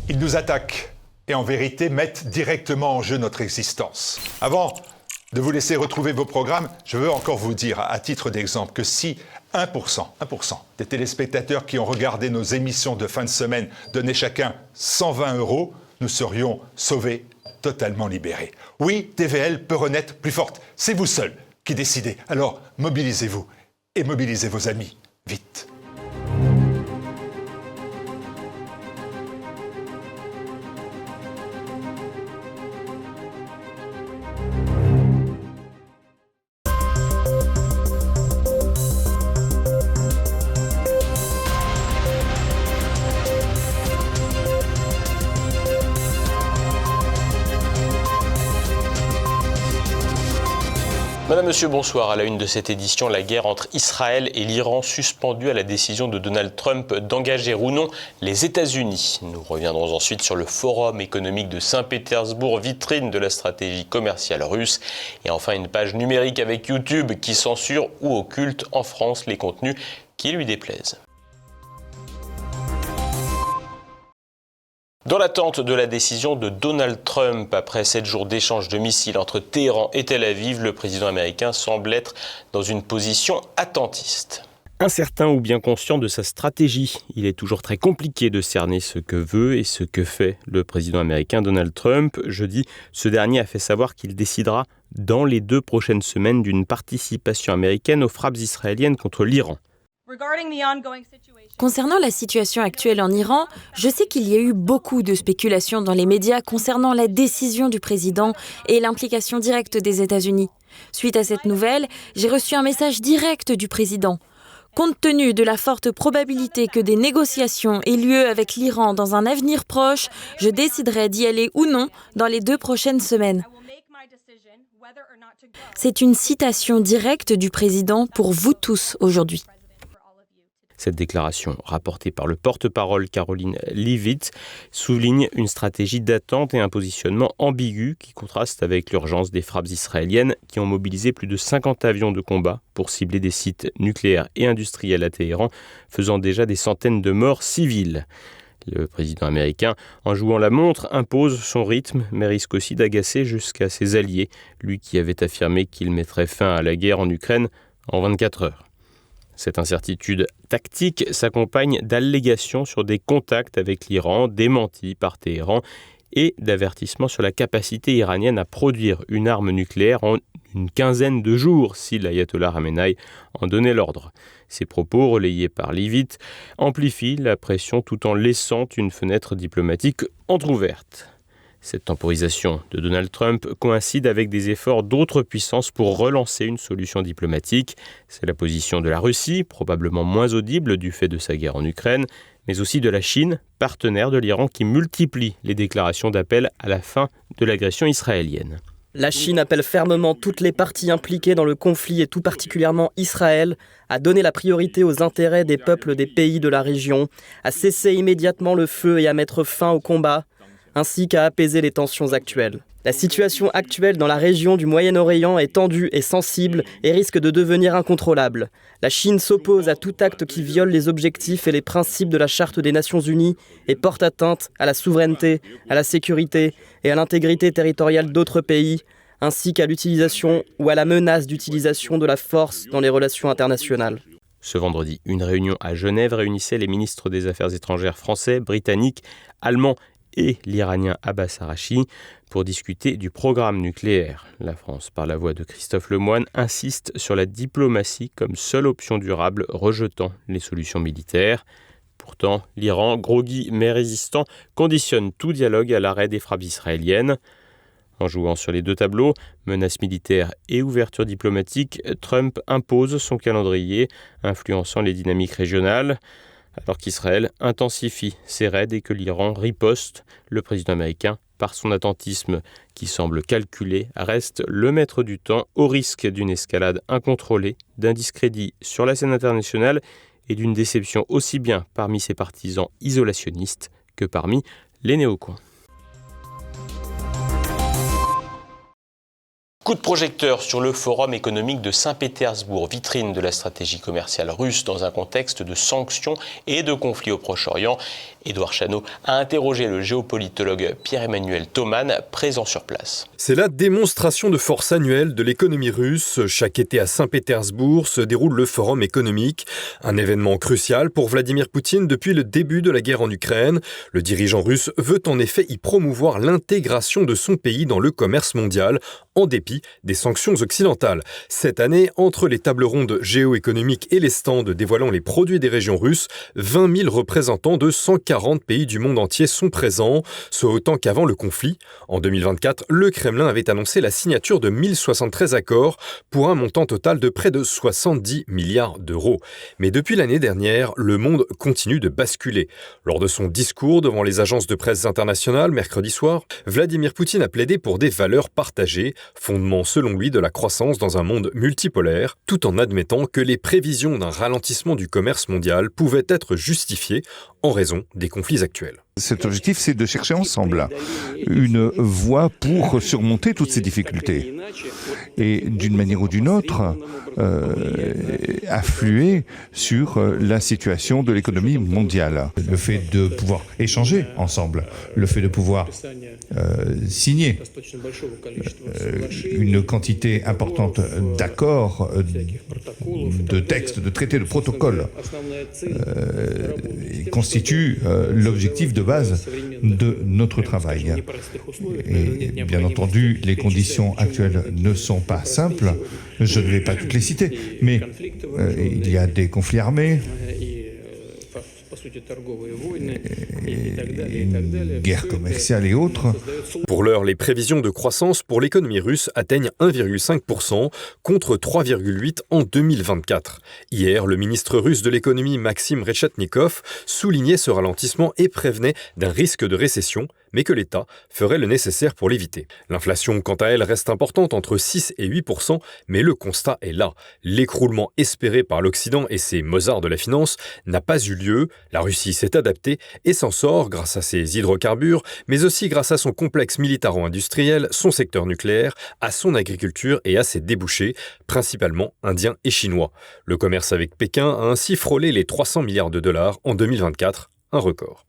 Ils nous attaquent et en vérité mettent directement en jeu notre existence. Avant de vous laisser retrouver vos programmes, je veux encore vous dire, à titre d'exemple, que si 1% des téléspectateurs qui ont regardé nos émissions de fin de semaine donnaient chacun 120 €, nous serions sauvés, totalement libérés. Oui, TVL peut renaître plus forte. C'est vous seul qui décidez. Alors, mobilisez-vous et mobilisez vos amis. Vite. Madame, Monsieur, bonsoir. À la une de cette édition, la guerre entre Israël et l'Iran suspendue à la décision de Donald Trump d'engager ou non les États-Unis. Nous reviendrons ensuite sur le Forum économique de Saint-Pétersbourg, vitrine de la stratégie commerciale russe. Et enfin, une page numérique avec YouTube qui censure ou occulte en France les contenus qui lui déplaisent. Dans l'attente de la décision de Donald Trump, après 7 jours d'échange de missiles entre Téhéran et Tel Aviv, le président américain semble être dans une position attentiste. Incertain ou bien conscient de sa stratégie, il est toujours très compliqué de cerner ce que veut et ce que fait le président américain Donald Trump. Jeudi, ce dernier a fait savoir qu'il décidera dans les 2 prochaines semaines d'une participation américaine aux frappes israéliennes contre l'Iran. Concernant la situation actuelle en Iran, je sais qu'il y a eu beaucoup de spéculations dans les médias concernant la décision du président et l'implication directe des États-Unis. Suite à cette nouvelle, j'ai reçu un message direct du président. Compte tenu de la forte probabilité que des négociations aient lieu avec l'Iran dans un avenir proche, je déciderai d'y aller ou non dans les 2 prochaines semaines. C'est une citation directe du président pour vous tous aujourd'hui. Cette déclaration, rapportée par le porte-parole Karoline Leavitt, souligne une stratégie d'attente et un positionnement ambigu qui contraste avec l'urgence des frappes israéliennes qui ont mobilisé plus de 50 avions de combat pour cibler des sites nucléaires et industriels à Téhéran, faisant déjà des centaines de morts civiles. Le président américain, en jouant la montre, impose son rythme, mais risque aussi d'agacer jusqu'à ses alliés, lui qui avait affirmé qu'il mettrait fin à la guerre en Ukraine en 24 heures. Cette incertitude tactique s'accompagne d'allégations sur des contacts avec l'Iran, démentis par Téhéran, et d'avertissements sur la capacité iranienne à produire une arme nucléaire en une quinzaine de jours si l'ayatollah Khamenei en donnait l'ordre. Ces propos, relayés par Leavitt, amplifient la pression tout en laissant une fenêtre diplomatique entrouverte. Cette temporisation de Donald Trump coïncide avec des efforts d'autres puissances pour relancer une solution diplomatique. C'est la position de la Russie, probablement moins audible du fait de sa guerre en Ukraine, mais aussi de la Chine, partenaire de l'Iran qui multiplie les déclarations d'appel à la fin de l'agression israélienne. La Chine appelle fermement toutes les parties impliquées dans le conflit et tout particulièrement Israël à donner la priorité aux intérêts des peuples des pays de la région, à cesser immédiatement le feu et à mettre fin au combat, ainsi qu'à apaiser les tensions actuelles. La situation actuelle dans la région du Moyen-Orient est tendue et sensible et risque de devenir incontrôlable. La Chine s'oppose à tout acte qui viole les objectifs et les principes de la Charte des Nations Unies et porte atteinte à la souveraineté, à la sécurité et à l'intégrité territoriale d'autres pays, ainsi qu'à l'utilisation ou à la menace d'utilisation de la force dans les relations internationales. Ce vendredi, une réunion à Genève réunissait les ministres des Affaires étrangères français, britanniques, allemands et l'Iranien Abbas Araghchi pour discuter du programme nucléaire. La France, par la voix de Christophe Lemoyne, insiste sur la diplomatie comme seule option durable, rejetant les solutions militaires. Pourtant, l'Iran, groggy mais résistant, conditionne tout dialogue à l'arrêt des frappes israéliennes. En jouant sur les 2 tableaux, menaces militaires et ouverture diplomatique, Trump impose son calendrier, influençant les dynamiques régionales. Alors qu'Israël intensifie ses raids et que l'Iran riposte, le président américain, par son attentisme qui semble calculé, reste le maître du temps au risque d'une escalade incontrôlée, d'un discrédit sur la scène internationale et d'une déception aussi bien parmi ses partisans isolationnistes que parmi les néocons. Coup de projecteur sur le Forum économique de Saint-Pétersbourg, vitrine de la stratégie commerciale russe dans un contexte de sanctions et de conflits au Proche-Orient. Édouard Chano a interrogé le géopolitologue Pierre-Emmanuel Thoman, présent sur place. C'est la démonstration de force annuelle de l'économie russe. Chaque été à Saint-Pétersbourg se déroule le Forum économique, un événement crucial pour Vladimir Poutine depuis le début de la guerre en Ukraine. Le dirigeant russe veut en effet y promouvoir l'intégration de son pays dans le commerce mondial, en dépit des sanctions occidentales. Cette année, entre les tables rondes géoéconomiques et les stands dévoilant les produits des régions russes, 20 000 représentants de 140 pays du monde entier sont présents, soit autant qu'avant le conflit. En 2024, le Kremlin avait annoncé la signature de 1073 accords pour un montant total de près de 70 milliards d'euros. Mais depuis l'année dernière, le monde continue de basculer. Lors de son discours devant les agences de presse internationales mercredi soir, Vladimir Poutine a plaidé pour des valeurs partagées, fondement selon lui de la croissance dans un monde multipolaire, tout en admettant que les prévisions d'un ralentissement du commerce mondial pouvaient être justifiées en raison des conflits actuels. Cet objectif, c'est de chercher ensemble une voie pour surmonter toutes ces difficultés et d'une manière ou d'une autre influer sur la situation de l'économie mondiale. Le fait de pouvoir échanger ensemble, le fait de pouvoir signer une quantité importante d'accords, de textes, de traités, de protocoles constitue l'objectif de base de notre travail. Et bien entendu, les conditions actuelles ne sont pas simples. Je ne vais pas toutes les citer, mais il y a des conflits armés, une guerre commerciale et autres. Pour l'heure, les prévisions de croissance pour l'économie russe atteignent 1,5% contre 3,8% en 2024. Hier, le ministre russe de l'économie Maxime Rechetnikov soulignait ce ralentissement et prévenait d'un risque de récession, mais que l'État ferait le nécessaire pour l'éviter. L'inflation, quant à elle, reste importante entre 6 et 8%, mais le constat est là. L'écroulement espéré par l'Occident et ses Mozart de la finance n'a pas eu lieu. La Russie s'est adaptée et s'en sort grâce à ses hydrocarbures, mais aussi grâce à son complexe militaro-industriel, son secteur nucléaire, à son agriculture et à ses débouchés, principalement indiens et chinois. Le commerce avec Pékin a ainsi frôlé les 300 milliards de dollars en 2024, un record.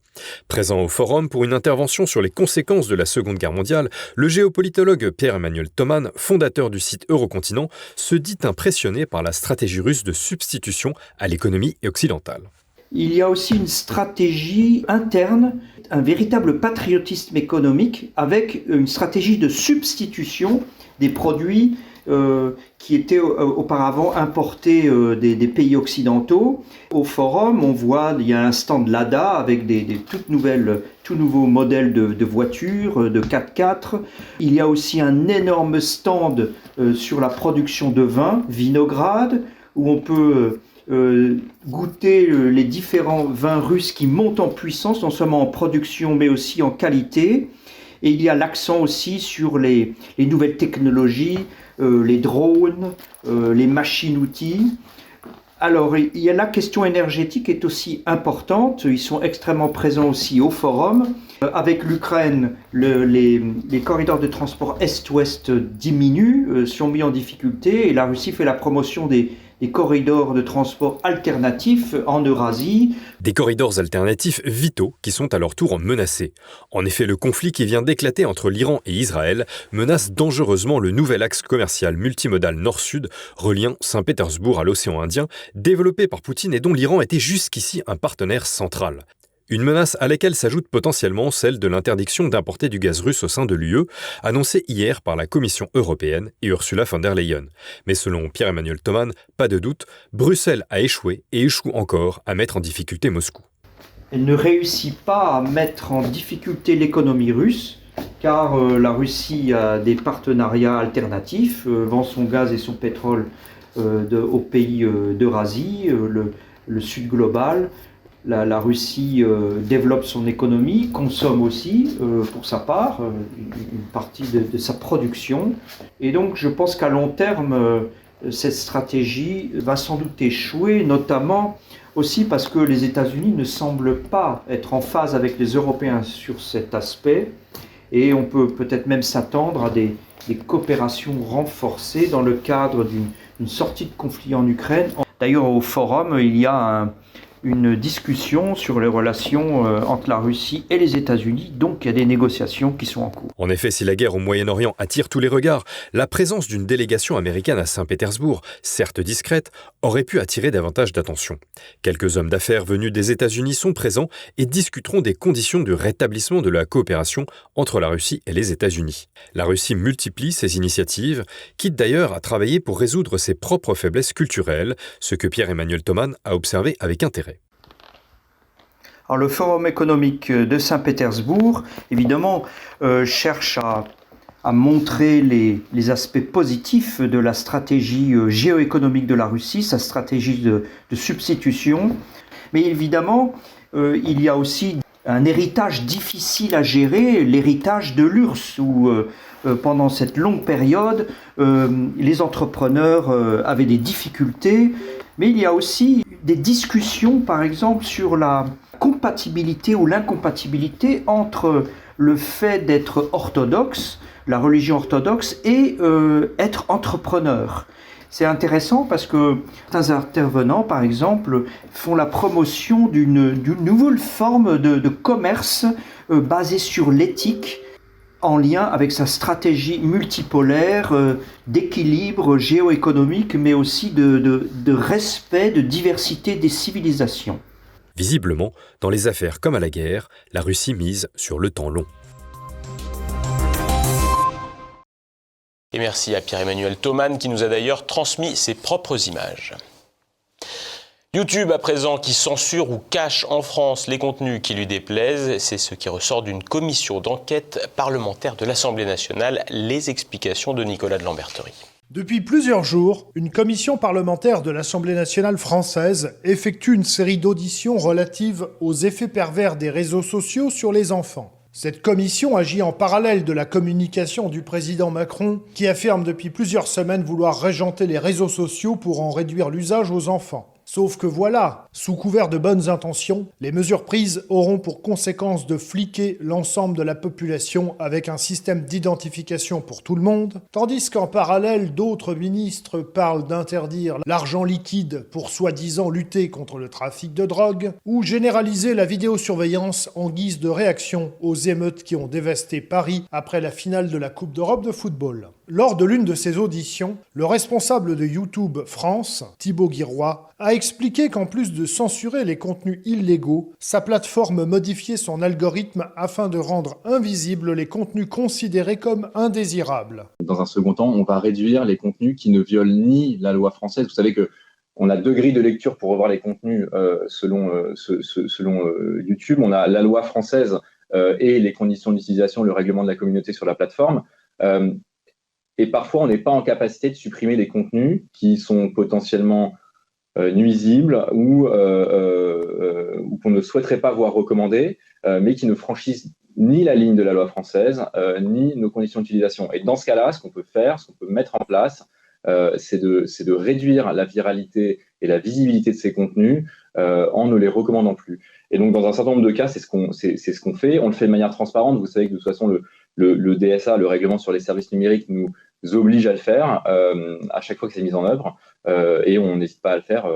Présent au forum pour une intervention sur les conséquences de la Seconde Guerre mondiale, le géopolitologue Pierre-Emmanuel Thoman, fondateur du site Eurocontinent, se dit impressionné par la stratégie russe de substitution à l'économie occidentale. Il y a aussi une stratégie interne, un véritable patriotisme économique avec une stratégie de substitution des produits qui étaient auparavant importés des pays occidentaux. Au forum, on voit, il y a un stand Lada avec des tout nouveaux modèles de voitures, de 4x4. Il y a aussi un énorme stand sur la production de vin, Vinograd, où on peut goûter les différents vins russes qui montent en puissance, non seulement en production mais aussi en qualité. Et il y a l'accent aussi sur les nouvelles technologies, les drones, les machines-outils. Alors, il y a la question énergétique est aussi importante. Ils sont extrêmement présents aussi au forum. Avec l'Ukraine, les corridors de transport Est-Ouest diminuent, sont mis en difficulté. Et la Russie fait la promotion des corridors de transport alternatifs en Eurasie. Des corridors alternatifs vitaux qui sont à leur tour menacés. En effet, le conflit qui vient d'éclater entre l'Iran et Israël menace dangereusement le nouvel axe commercial multimodal nord-sud reliant Saint-Pétersbourg à l'océan Indien, développé par Poutine et dont l'Iran était jusqu'ici un partenaire central. Une menace à laquelle s'ajoute potentiellement celle de l'interdiction d'importer du gaz russe au sein de l'UE, annoncée hier par la Commission européenne et Ursula von der Leyen. Mais selon Pierre-Emmanuel Thoman, pas de doute, Bruxelles a échoué et échoue encore à mettre en difficulté Moscou. Elle ne réussit pas à mettre en difficulté l'économie russe, car la Russie a des partenariats alternatifs, vend son gaz et son pétrole aux pays d'Eurasie, le sud global. La Russie développe son économie, consomme aussi pour sa part une partie de sa production. Et donc je pense qu'à long terme, cette stratégie va sans doute échouer, notamment aussi parce que les États-Unis ne semblent pas être en phase avec les Européens sur cet aspect. Et on peut peut-être même s'attendre à des coopérations renforcées dans le cadre d'une sortie de conflit en Ukraine. D'ailleurs, au forum, il y a une discussion sur les relations entre la Russie et les États-Unis. Donc il y a des négociations qui sont en cours. En effet, si la guerre au Moyen-Orient attire tous les regards, la présence d'une délégation américaine à Saint-Pétersbourg, certes discrète, aurait pu attirer davantage d'attention. Quelques hommes d'affaires venus des États-Unis sont présents et discuteront des conditions du rétablissement de la coopération entre la Russie et les États-Unis. La Russie multiplie ses initiatives, quitte d'ailleurs à travailler pour résoudre ses propres faiblesses culturelles, ce que Pierre-Emmanuel Thoman a observé avec intérêt. Alors, le Forum économique de Saint-Pétersbourg, évidemment, cherche à montrer les aspects positifs de la stratégie géoéconomique de la Russie, sa stratégie de substitution. Mais évidemment, il y a aussi un héritage difficile à gérer, l'héritage de l'URSS, où pendant cette longue période, les entrepreneurs avaient des difficultés. Mais il y a aussi des discussions, par exemple, sur la compatibilité ou l'incompatibilité entre le fait d'être orthodoxe, la religion orthodoxe, et être entrepreneur. C'est intéressant parce que certains intervenants, par exemple, font la promotion d'une nouvelle forme de commerce basée sur l'éthique, en lien avec sa stratégie multipolaire d'équilibre géoéconomique, mais aussi de respect, de diversité des civilisations. Visiblement, dans les affaires comme à la guerre, la Russie mise sur le temps long. Et merci à Pierre-Emmanuel Thoman qui nous a d'ailleurs transmis ses propres images. YouTube à présent qui censure ou cache en France les contenus qui lui déplaisent, c'est ce qui ressort d'une commission d'enquête parlementaire de l'Assemblée nationale. Les explications de Nicolas de Lamberterie. Depuis plusieurs jours, une commission parlementaire de l'Assemblée nationale française effectue une série d'auditions relatives aux effets pervers des réseaux sociaux sur les enfants. Cette commission agit en parallèle de la communication du président Macron, qui affirme depuis plusieurs semaines vouloir régenter les réseaux sociaux pour en réduire l'usage aux enfants. Sauf que voilà, sous couvert de bonnes intentions, les mesures prises auront pour conséquence de fliquer l'ensemble de la population avec un système d'identification pour tout le monde, tandis qu'en parallèle, d'autres ministres parlent d'interdire l'argent liquide pour soi-disant lutter contre le trafic de drogue, ou généraliser la vidéosurveillance en guise de réaction aux émeutes qui ont dévasté Paris après la finale de la Coupe d'Europe de football. Lors de l'une de ces auditions, le responsable de YouTube France, Thibaut Guiroy, a expliqué qu'en plus de censurer les contenus illégaux, sa plateforme modifiait son algorithme afin de rendre invisibles les contenus considérés comme indésirables. Dans un second temps, on va réduire les contenus qui ne violent ni la loi française. Vous savez qu'on a deux grilles de lecture pour revoir les contenus selon YouTube. On a la loi française et les conditions d'utilisation, le règlement de la communauté sur la plateforme. Et parfois, on n'est pas en capacité de supprimer des contenus qui sont potentiellement nuisibles ou qu'on ne souhaiterait pas voir recommandés, mais qui ne franchissent ni la ligne de la loi française, ni nos conditions d'utilisation. Et dans ce cas-là, ce qu'on peut faire, ce qu'on peut mettre en place, c'est de réduire la viralité et la visibilité de ces contenus en ne les recommandant plus. Et donc, dans un certain nombre de cas, c'est ce qu'on fait. On le fait de manière transparente. Vous savez que de toute façon, le DSA, le règlement sur les services numériques, nous oblige à le faire à chaque fois que c'est mis en œuvre et on n'hésite pas à le faire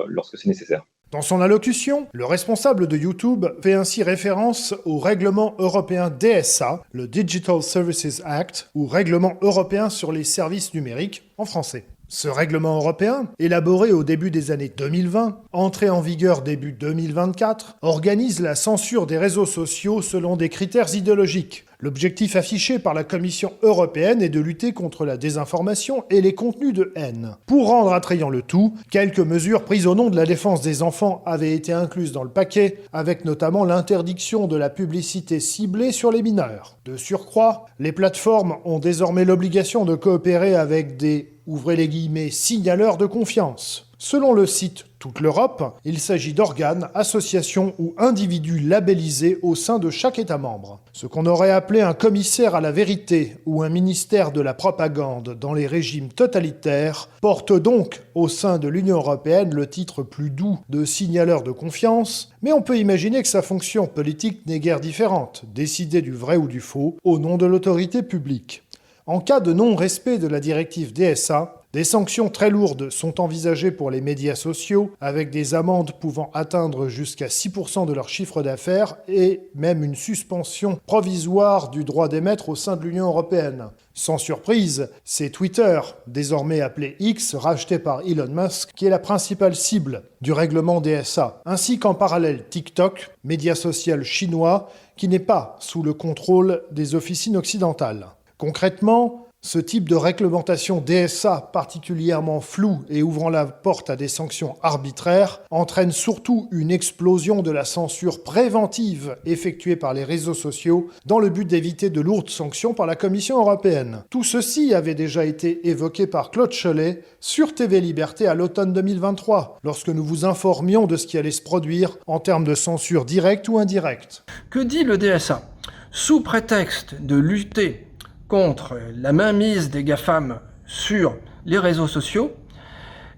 lorsque c'est nécessaire. Dans son allocution, le responsable de YouTube fait ainsi référence au règlement européen DSA, le Digital Services Act, ou règlement européen sur les services numériques en français. Ce règlement européen, élaboré au début des années 2020, entré en vigueur début 2024, organise la censure des réseaux sociaux selon des critères idéologiques. L'objectif affiché par la Commission européenne est de lutter contre la désinformation et les contenus de haine. Pour rendre attrayant le tout, quelques mesures prises au nom de la défense des enfants avaient été incluses dans le paquet, avec notamment l'interdiction de la publicité ciblée sur les mineurs. De surcroît, les plateformes ont désormais l'obligation de coopérer avec des ouvrez les guillemets, signaleurs de confiance. Selon le site Toute l'Europe, il s'agit d'organes, associations ou individus labellisés au sein de chaque État membre. Ce qu'on aurait appelé un commissaire à la vérité ou un ministère de la propagande dans les régimes totalitaires porte donc au sein de l'Union européenne le titre plus doux de signaleur de confiance, mais on peut imaginer que sa fonction politique n'est guère différente, décider du vrai ou du faux au nom de l'autorité publique. En cas de non-respect de la directive DSA, Des sanctions très lourdes sont envisagées pour les médias sociaux, avec des amendes pouvant atteindre jusqu'à 6% de leur chiffre d'affaires et même une suspension provisoire du droit d'émettre au sein de l'Union européenne. Sans surprise, c'est Twitter, désormais appelé X, racheté par Elon Musk, qui est la principale cible du règlement DSA, ainsi qu'en parallèle TikTok, média social chinois, qui n'est pas sous le contrôle des officines occidentales. Concrètement, ce type de réglementation DSA particulièrement floue et ouvrant la porte à des sanctions arbitraires entraîne surtout une explosion de la censure préventive effectuée par les réseaux sociaux dans le but d'éviter de lourdes sanctions par la Commission européenne. Tout ceci avait déjà été évoqué par Claude Cholet sur TV Liberté à l'automne 2023, lorsque nous vous informions de ce qui allait se produire en termes de censure directe ou indirecte. Que dit le DSA ? Sous prétexte de lutter contre la mainmise des GAFAM sur les réseaux sociaux,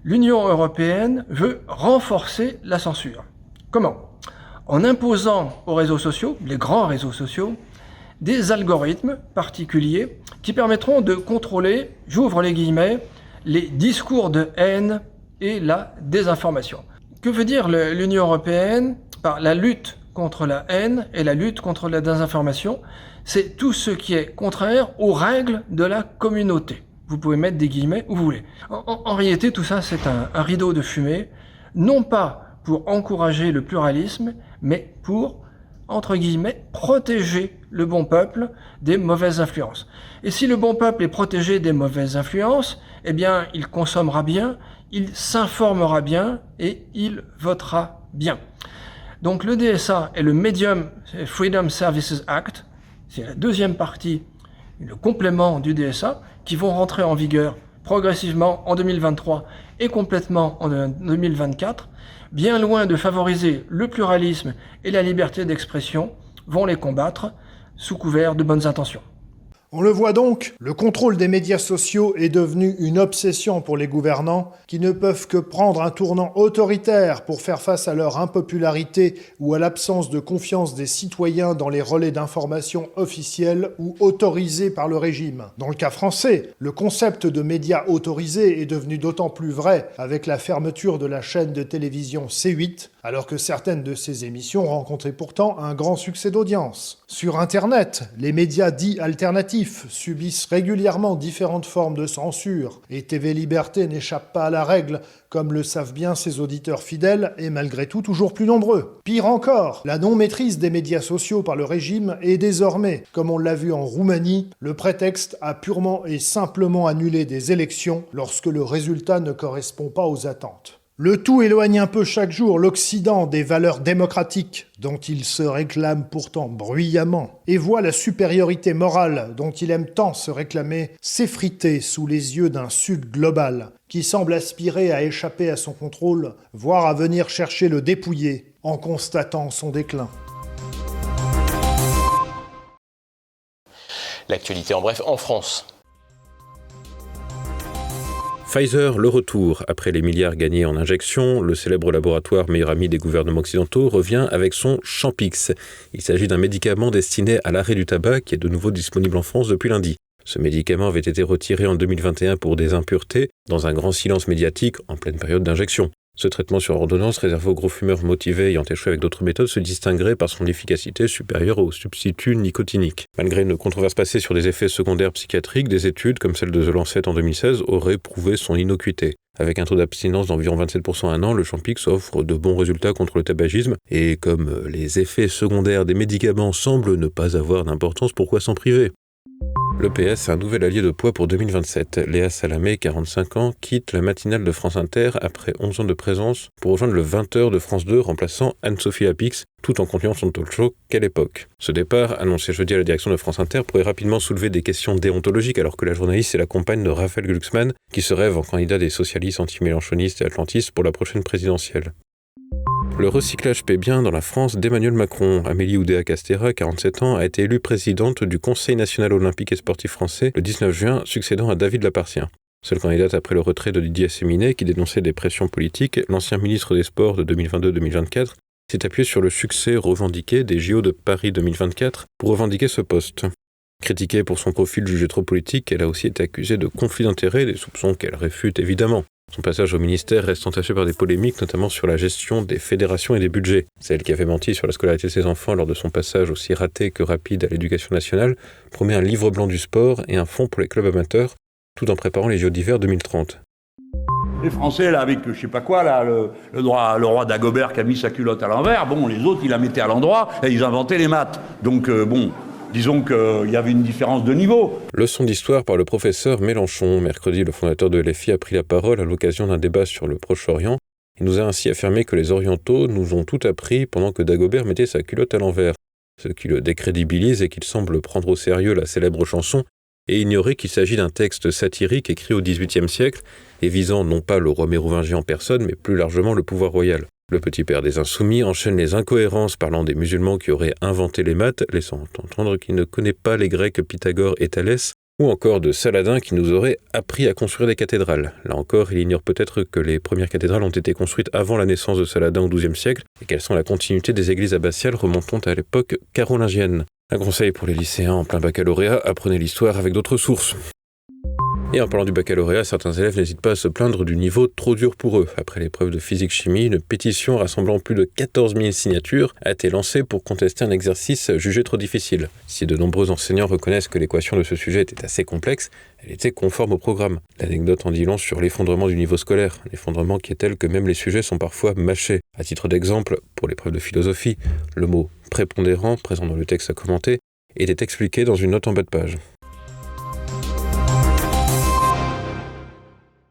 l'Union européenne veut renforcer la censure. Comment ? En imposant aux réseaux sociaux, les grands réseaux sociaux, des algorithmes particuliers qui permettront de contrôler, j'ouvre les guillemets, les discours de haine et la désinformation. Que veut dire l'Union européenne par la lutte contre la haine et la lutte contre la désinformation ? C'est tout ce qui est contraire aux règles de la communauté. Vous pouvez mettre des guillemets où vous voulez. En réalité, tout ça, c'est un rideau de fumée, non pas pour encourager le pluralisme, mais pour, entre guillemets, protéger le bon peuple des mauvaises influences. Et si le bon peuple est protégé des mauvaises influences, eh bien, il consommera bien, il s'informera bien et il votera bien. Donc le DSA et le Medium Freedom Services Act, c'est la deuxième partie, le complément du DSA, qui vont rentrer en vigueur progressivement en 2023 et complètement en 2024, bien loin de favoriser le pluralisme et la liberté d'expression, vont les combattre sous couvert de bonnes intentions. On le voit donc, le contrôle des médias sociaux est devenu une obsession pour les gouvernants qui ne peuvent que prendre un tournant autoritaire pour faire face à leur impopularité ou à l'absence de confiance des citoyens dans les relais d'information officiels ou autorisés par le régime. Dans le cas français, le concept de médias autorisés est devenu d'autant plus vrai avec la fermeture de la chaîne de télévision C8, alors que certaines de ces émissions rencontraient pourtant un grand succès d'audience. Sur Internet, les médias dits alternatifs subissent régulièrement différentes formes de censure, et TV Liberté n'échappe pas à la règle, comme le savent bien ses auditeurs fidèles et malgré tout toujours plus nombreux. Pire encore, la non-maîtrise des médias sociaux par le régime est désormais, comme on l'a vu en Roumanie, le prétexte à purement et simplement annuler des élections lorsque le résultat ne correspond pas aux attentes. Le tout éloigne un peu chaque jour l'Occident des valeurs démocratiques dont il se réclame pourtant bruyamment et voit la supériorité morale dont il aime tant se réclamer s'effriter sous les yeux d'un Sud global qui semble aspirer à échapper à son contrôle, voire à venir chercher le dépouiller en constatant son déclin. L'actualité en bref en France. Pfizer, le retour. Après les milliards gagnés en injections, le célèbre laboratoire meilleur ami des gouvernements occidentaux revient avec son Champix. Il s'agit d'un médicament destiné à l'arrêt du tabac qui est de nouveau disponible en France depuis lundi. Ce médicament avait été retiré en 2021 pour des impuretés, dans un grand silence médiatique en pleine période d'injection. Ce traitement sur ordonnance réservé aux gros fumeurs motivés ayant échoué avec d'autres méthodes se distinguerait par son efficacité supérieure aux substituts nicotiniques. Malgré une controverse passée sur des effets secondaires psychiatriques, des études, comme celle de The Lancet en 2016, auraient prouvé son innocuité. Avec un taux d'abstinence d'environ 27% à un an, le Champix offre de bons résultats contre le tabagisme, et comme les effets secondaires des médicaments semblent ne pas avoir d'importance, pourquoi s'en priver ? Le PS est un nouvel allié de poids pour 2027. Léa Salamé, 45 ans, quitte la matinale de France Inter après 11 ans de présence pour rejoindre le 20h de France 2, remplaçant Anne-Sophie Lapix, tout en continuant son talk show Quelle époque. Ce départ, annoncé jeudi à la direction de France Inter, pourrait rapidement soulever des questions déontologiques alors que la journaliste est la compagne de Raphaël Glucksmann, qui se rêve en candidat des socialistes anti-mélanchonistes et atlantistes pour la prochaine présidentielle. Le recyclage paie bien dans la France d'Emmanuel Macron. Amélie Oudéa-Castéra, 47 ans, a été élue présidente du Conseil national olympique et sportif français le 19 juin, succédant à David Lapartien. Seule candidate après le retrait de Didier Séminet, qui dénonçait des pressions politiques, l'ancien ministre des Sports de 2022-2024 s'est appuyé sur le succès revendiqué des JO de Paris 2024 pour revendiquer ce poste. Critiquée pour son profil jugé trop politique, elle a aussi été accusée de conflit d'intérêts, des soupçons qu'elle réfute évidemment. Son passage au ministère reste entaché par des polémiques, notamment sur la gestion des fédérations et des budgets. Celle qui avait menti sur la scolarité de ses enfants lors de son passage aussi raté que rapide à l'éducation nationale promet un livre blanc du sport et un fonds pour les clubs amateurs, tout en préparant les Jeux d'hiver 2030. Les Français, là, avec je sais pas quoi, là, le roi Dagobert qui a mis sa culotte à l'envers, bon, les autres, ils la mettaient à l'endroit et ils inventaient les maths. Donc, disons qu'il y avait une différence de niveau. Leçon d'histoire par le professeur Mélenchon. Mercredi, le fondateur de LFI a pris la parole à l'occasion d'un débat sur le Proche-Orient. Il nous a ainsi affirmé que les Orientaux nous ont tout appris pendant que Dagobert mettait sa culotte à l'envers. Ce qui le décrédibilise et qu'il semble prendre au sérieux la célèbre chanson et ignorer qu'il s'agit d'un texte satirique écrit au XVIIIe siècle et visant non pas le roi mérovingien en personne, mais plus largement le pouvoir royal. Le petit père des Insoumis enchaîne les incohérences parlant des musulmans qui auraient inventé les maths, laissant entendre qu'il ne connaît pas les Grecs Pythagore et Thalès, ou encore de Saladin qui nous aurait appris à construire des cathédrales. Là encore, il ignore peut-être que les premières cathédrales ont été construites avant la naissance de Saladin au XIIe siècle et qu'elles sont la continuité des églises abbatiales remontant à l'époque carolingienne. Un conseil pour les lycéens en plein baccalauréat, apprenez l'histoire avec d'autres sources. Et en parlant du baccalauréat, certains élèves n'hésitent pas à se plaindre du niveau trop dur pour eux. Après l'épreuve de physique-chimie, une pétition rassemblant plus de 14 000 signatures a été lancée pour contester un exercice jugé trop difficile. Si de nombreux enseignants reconnaissent que l'équation de ce sujet était assez complexe, elle était conforme au programme. L'anecdote en dit long sur l'effondrement du niveau scolaire, un effondrement qui est tel que même les sujets sont parfois mâchés. À titre d'exemple, pour l'épreuve de philosophie, le mot prépondérant, présent dans le texte à commenter, était expliqué dans une note en bas de page.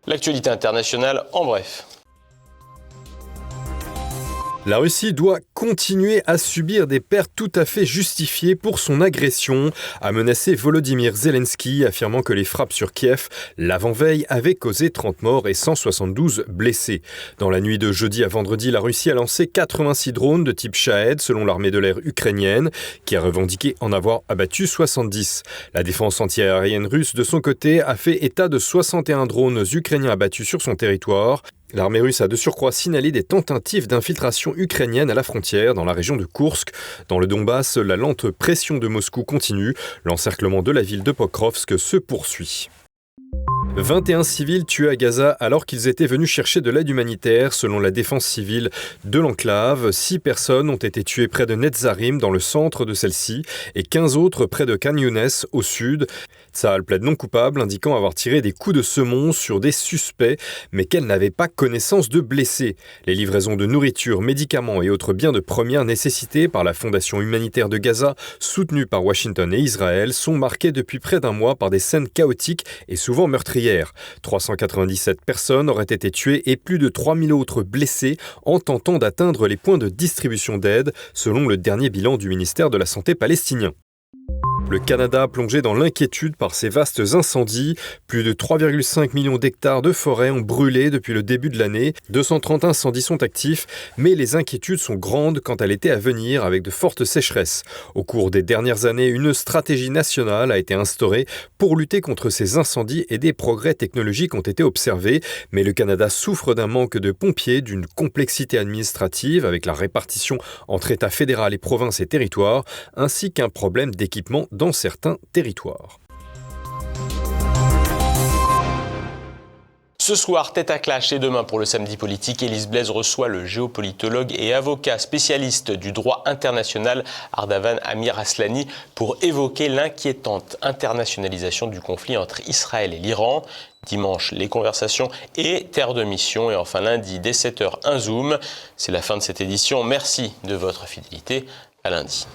L'actualité internationale en bref. La Russie doit continuer à subir des pertes tout à fait justifiées pour son agression, a menacé Volodymyr Zelensky, affirmant que les frappes sur Kiev l'avant-veille avaient causé 30 morts et 172 blessés. Dans la nuit de jeudi à vendredi, la Russie a lancé 86 drones de type Shahed, selon l'armée de l'air ukrainienne, qui a revendiqué en avoir abattu 70. La défense antiaérienne russe, de son côté, a fait état de 61 drones ukrainiens abattus sur son territoire. L'armée russe a de surcroît signalé des tentatives d'infiltration ukrainienne à la frontière dans la région de Koursk. Dans le Donbass, la lente pression de Moscou continue. L'encerclement de la ville de Pokrovsk se poursuit. 21 civils tués à Gaza alors qu'ils étaient venus chercher de l'aide humanitaire, selon la défense civile de l'enclave. 6 personnes ont été tuées près de Netzarim, dans le centre de celle-ci, et 15 autres près de Khan Younes, au sud. Tsahal plaide non coupable, indiquant avoir tiré des coups de semonce sur des suspects, mais qu'elle n'avait pas connaissance de blessés. Les livraisons de nourriture, médicaments et autres biens de première nécessité par la Fondation humanitaire de Gaza, soutenue par Washington et Israël, sont marquées depuis près d'un mois par des scènes chaotiques et souvent meurtrières. 397 personnes auraient été tuées et plus de 3000 autres blessés en tentant d'atteindre les points de distribution d'aide, selon le dernier bilan du ministère de la Santé palestinien. Le Canada plongé dans l'inquiétude par ces vastes incendies. Plus de 3,5 millions d'hectares de forêt ont brûlé depuis le début de l'année. 230 incendies sont actifs, mais les inquiétudes sont grandes quant à l'été à venir avec de fortes sécheresses. Au cours des dernières années, une stratégie nationale a été instaurée pour lutter contre ces incendies et des progrès technologiques ont été observés. Mais le Canada souffre d'un manque de pompiers, d'une complexité administrative avec la répartition entre États fédéral et provinces et territoires, ainsi qu'un problème d'équipement dans certains territoires. Ce soir, tête à clash et demain pour le samedi politique, Élise Blaise reçoit le géopolitologue et avocat spécialiste du droit international Ardavan Amir Aslani pour évoquer l'inquiétante internationalisation du conflit entre Israël et l'Iran. Dimanche, les conversations et terre de mission. Et enfin lundi, dès 7h, un Zoom. C'est la fin de cette édition. Merci de votre fidélité. À lundi.